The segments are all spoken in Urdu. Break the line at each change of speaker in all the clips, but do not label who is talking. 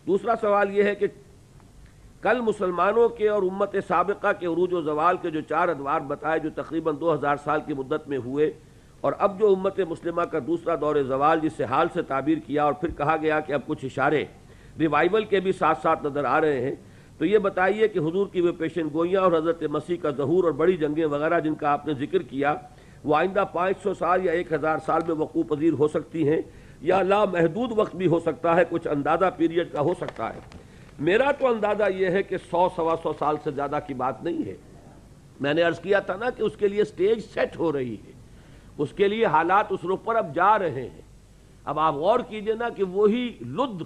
دوسرا سوال یہ ہے کہ کل مسلمانوں کے اور امت سابقہ کے عروج و زوال کے جو 4 ادوار بتائے جو تقریباً 2000 سال کی مدت میں ہوئے، اور اب جو امت مسلمہ کا دوسرا دور زوال جس سے حال سے تعبیر کیا، اور پھر کہا گیا کہ اب کچھ اشارے ریوائول کے بھی ساتھ ساتھ نظر آ رہے ہیں، تو یہ بتائیے کہ حضور کی وہ پیشن گوئیاں اور حضرت مسیح کا ظہور اور بڑی جنگیں وغیرہ جن کا آپ نے ذکر کیا، وہ آئندہ 500 سال یا 1000 سال میں وقوع پذیر ہو سکتی ہیں، یا لامحدود وقت بھی ہو سکتا ہے، کچھ اندازہ پیریڈ کا ہو سکتا ہے؟ میرا تو اندازہ یہ ہے کہ 100-125 سال سے زیادہ کی بات نہیں ہے۔ میں نے عرض کیا تھا نا کہ اس کے لیے سٹیج سیٹ ہو رہی ہے، اس کے لیے حالات اس رخ پر اب جا رہے ہیں۔ اب آپ غور کیجئے نا کہ وہی لد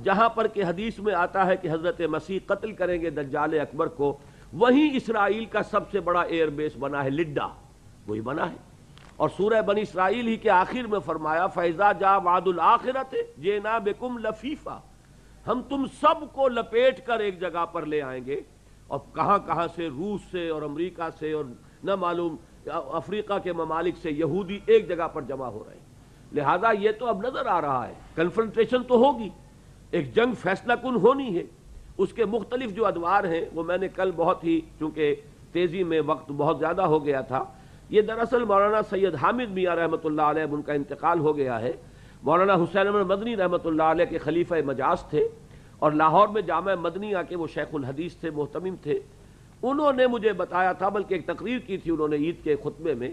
جہاں پر کہ حدیث میں آتا ہے کہ حضرت مسیح قتل کریں گے دجال اکبر کو، وہیں اسرائیل کا سب سے بڑا ایئر بیس بنا ہے، لڈا وہی بنا ہے۔ اور سورہ بنی اسرائیل ہی کے آخر میں فرمایا فَإِذَا جَاءَ وَعْدُ الْآخِرَةِ جِئْنَا بِكُمْ لَفِيفًا، ہم تم سب کو لپیٹ کر ایک جگہ پر لے آئیں گے، اور کہاں کہاں سے، روس سے اور امریکہ سے اور نہ معلوم افریقہ کے ممالک سے یہودی ایک جگہ پر جمع ہو رہے ہیں۔ لہذا یہ تو اب نظر آ رہا ہے کنفرنٹیشن تو ہوگی، ایک جنگ فیصلہ کن ہونی ہے۔ اس کے مختلف جو ادوار ہیں وہ میں نے کل بہت ہی، چونکہ تیزی میں وقت بہت زیادہ ہو گیا تھا، یہ دراصل مولانا سید حامد میاں رحمۃ اللہ علیہ ان کا انتقال ہو گیا ہے۔ مولانا حسین احمد مدنی رحمۃ اللہ علیہ کے خلیفہ مجاز تھے، اور لاہور میں جامعہ مدنیہ کے وہ شیخ الحدیث تھے، محتمم تھے۔ انہوں نے مجھے بتایا تھا، بلکہ ایک تقریر کی تھی انہوں نے عید کے خطبے میں،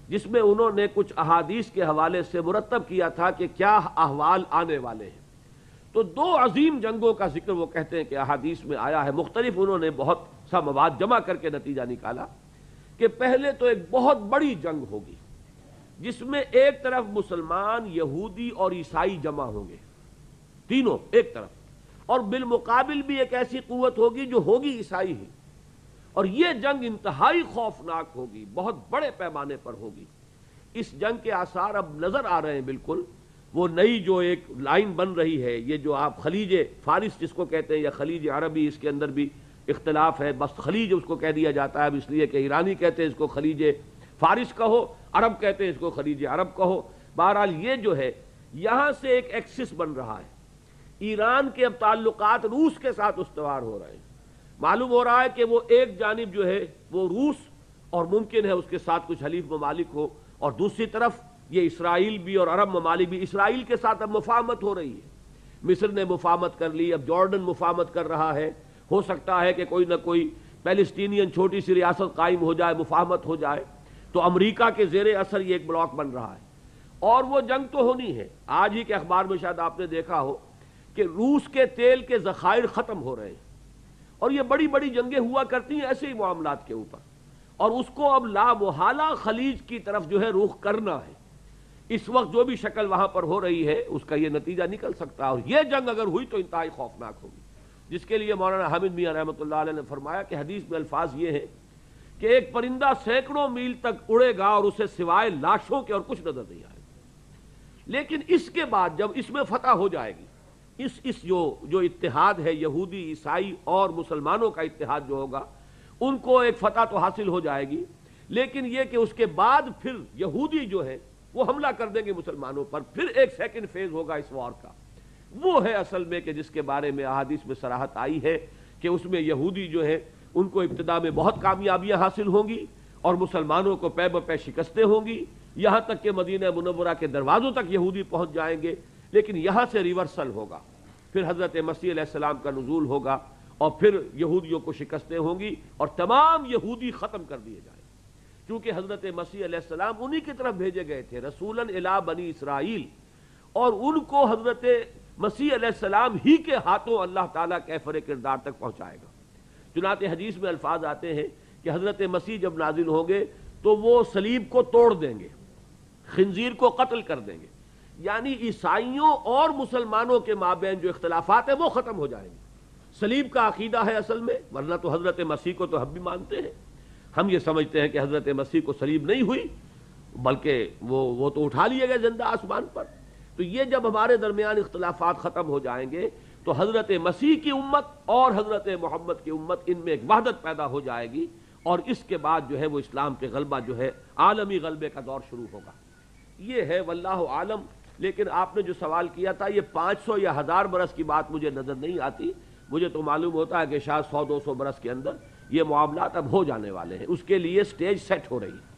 جس میں انہوں نے کچھ احادیث کے حوالے سے مرتب کیا تھا کہ کیا احوال آنے والے ہیں۔ تو 2 عظیم جنگوں کا ذکر وہ کہتے ہیں کہ احادیث میں آیا ہے، مختلف انہوں نے بہت سا مواد جمع کر کے نتیجہ نکالا کہ پہلے تو ایک بہت بڑی جنگ ہوگی جس میں ایک طرف مسلمان، یہودی اور عیسائی جمع ہوں گے، تینوں ایک طرف، اور بالمقابل بھی ایک ایسی قوت ہوگی جو ہوگی عیسائی ہی، اور یہ جنگ انتہائی خوفناک ہوگی، بہت بڑے پیمانے پر ہوگی۔ اس جنگ کے آثار اب نظر آ رہے ہیں، بالکل وہ نئی جو ایک لائن بن رہی ہے، یہ جو آپ خلیج فارس جس کو کہتے ہیں یا خلیج عربی، اس کے اندر بھی اختلاف ہے، بس خلیج اس کو کہہ دیا جاتا ہے اب اس لیے کہ ایرانی کہتے ہیں اس کو خلیج فارس کہو، عرب کہتے ہیں اس کو خلیج عرب کہو۔ بہرحال یہ جو ہے یہاں سے ایک ایکسس بن رہا ہے، ایران کے اب تعلقات روس کے ساتھ استوار ہو رہے ہیں، معلوم ہو رہا ہے کہ وہ ایک جانب جو ہے وہ روس، اور ممکن ہے اس کے ساتھ کچھ حلیف ممالک ہو، اور دوسری طرف یہ اسرائیل بھی اور عرب ممالک بھی۔ اسرائیل کے ساتھ اب مفاہمت ہو رہی ہے، مصر نے مفاہمت کر لی، اب جارڈن مفاہمت کر رہا ہے، ہو سکتا ہے کہ کوئی نہ کوئی پیلسٹینین چھوٹی سی ریاست قائم ہو جائے، مفاہمت ہو جائے، تو امریکہ کے زیر اثر یہ ایک بلاک بن رہا ہے، اور وہ جنگ تو ہونی ہے۔ آج ہی کے اخبار میں شاید آپ نے دیکھا ہو کہ روس کے تیل کے ذخائر ختم ہو رہے ہیں، اور یہ بڑی بڑی جنگیں ہوا کرتی ہیں ایسے ہی معاملات کے اوپر، اور اس کو اب لا محالہ خلیج کی طرف جو ہے رخ کرنا ہے۔ اس وقت جو بھی شکل وہاں پر ہو رہی ہے اس کا یہ نتیجہ نکل سکتا ہے، اور یہ جنگ اگر ہوئی تو انتہائی خوفناک ہوگی، جس کے لیے مولانا حامد میاں رحمۃ اللہ علیہ نے فرمایا کہ حدیث میں الفاظ یہ ہیں کہ ایک پرندہ سینکڑوں میل تک اڑے گا اور اسے سوائے لاشوں کے اور کچھ نظر نہیں آئے گا، لیکن اس کے بعد جب اس میں فتح ہو جائے گی، اس جو اتحاد ہے یہودی، عیسائی اور مسلمانوں کا اتحاد جو ہوگا، ان کو ایک فتح تو حاصل ہو جائے گی، لیکن یہ کہ اس کے بعد پھر یہودی جو ہے وہ حملہ کر دیں گے مسلمانوں پر، پھر ایک سیکنڈ فیز ہوگا اس وار کا، وہ ہے اصل میں کہ جس کے بارے میں احادیث میں صراحت آئی ہے کہ اس میں یہودی جو ہے ان کو ابتدا میں بہت کامیابیاں حاصل ہوں گی، اور مسلمانوں کو پے بپے شکستیں ہوں گی، یہاں تک کہ مدینہ منورہ کے دروازوں تک یہودی پہنچ جائیں گے، لیکن یہاں سے ریورسل ہوگا، پھر حضرت مسیح علیہ السلام کا نزول ہوگا، اور پھر یہودیوں کو شکستیں ہوں گی، اور تمام یہودی ختم کر دیے جائیں، کیونکہ حضرت مسیح علیہ السلام انہی کی طرف بھیجے گئے تھے، رسولاً الی بنی اسرائیل، اور ان کو حضرت مسیح علیہ السلام ہی کے ہاتھوں اللہ تعالیٰ کیفر کردار تک پہنچائے گا۔ چنانچہ حدیث میں الفاظ آتے ہیں کہ حضرت مسیح جب نازل ہوں گے تو وہ صلیب کو توڑ دیں گے، خنزیر کو قتل کر دیں گے، یعنی عیسائیوں اور مسلمانوں کے مابین جو اختلافات ہیں وہ ختم ہو جائیں گے۔ صلیب کا عقیدہ ہے اصل میں، ورنہ تو حضرت مسیح کو تو ہم بھی مانتے ہیں، ہم یہ سمجھتے ہیں کہ حضرت مسیح کو صلیب نہیں ہوئی، بلکہ وہ تو اٹھا لیے گئے زندہ آسمان پر۔ تو یہ جب ہمارے درمیان اختلافات ختم ہو جائیں گے تو حضرت مسیح کی امت اور حضرت محمد کی امت، ان میں ایک وحدت پیدا ہو جائے گی، اور اس کے بعد جو ہے وہ اسلام کے غلبہ جو ہے عالمی غلبے کا دور شروع ہوگا۔ یہ ہے واللہ عالم، لیکن آپ نے جو سوال کیا تھا یہ 500 یا 1000 برس کی بات مجھے نظر نہیں آتی. مجھے تو معلوم ہوتا ہے کہ شاید 100-200 برس کے اندر یہ معاملات اب ہو جانے والے ہیں. اس کے لیے سٹیج سیٹ ہو رہی ہے.